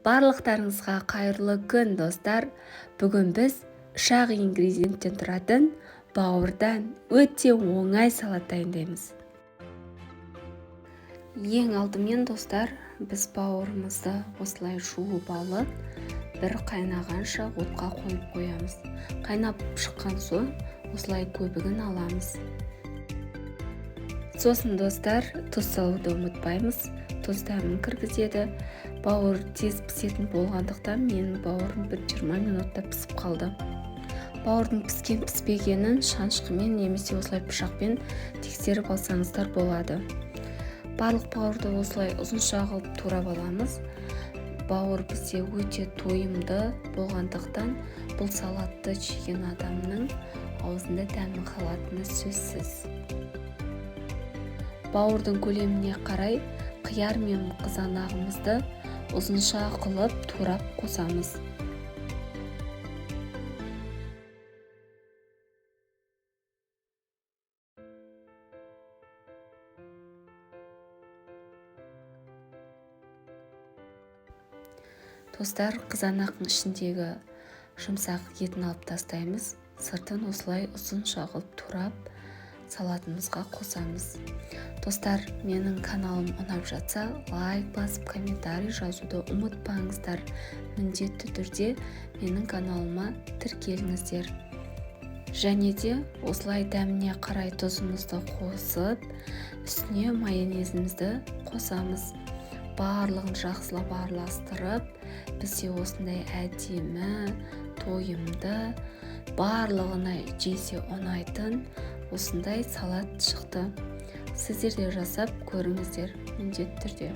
Барлықтарыңызға қайырлы күн, достар. Бүгін біз 3 ингредиенттен тұратын бауырдан өте оңай салат дайындаймыз. Ең алдымен, достар, біз бауырымызды осылай жуып алып, бір қайнағанша отқа қойып қоямыз. Қайнап шыққан соң осылай көбігін аламыз. Сосын, достар, тұз салуды ұмытпаймыз. Тұз дәмін кіргізеді. Бауыр тез пісетін болғандықтан менің бауырым 20 минутта пісіп қалды. Бауырдың піскен-піспегенін шанышқымен немесе осылай пышақпен тексеріп алсаңыздар болады. Барлық бауырды осылай ұзынша қылып турап аламыз. Бауыр бізде өте тойымды болғандықтан бұл салатты жеген адамның аузында дәмі қалатыны сөзсіз. Бауырдың көлеміне қарай қияр мен қызанағымызды ұзынша қылып турап қосамыз. Достар, қызанақтың ішіндегі жұмсақ етін алып тастаймыз. Сыртын осылай ұзынша қылып турап салатымызға қосамыз. Достар, менің каналым ұнап жатса, лайк басып, комментарий жазуды ұмытпаңыздар. Міндетті түрде менің каналыма тіркеліңіздер. Және де осылай дәміне қарай тұзымызды қосып, үстіне майонезімізді қосамыз. Барлығын жақсылап араластырып, бізде осындай әдемі, тойымды, барлығына жесе ұнайтын осындай салат шықты. Сіздер де жасап көріңіздер міндетті түрде.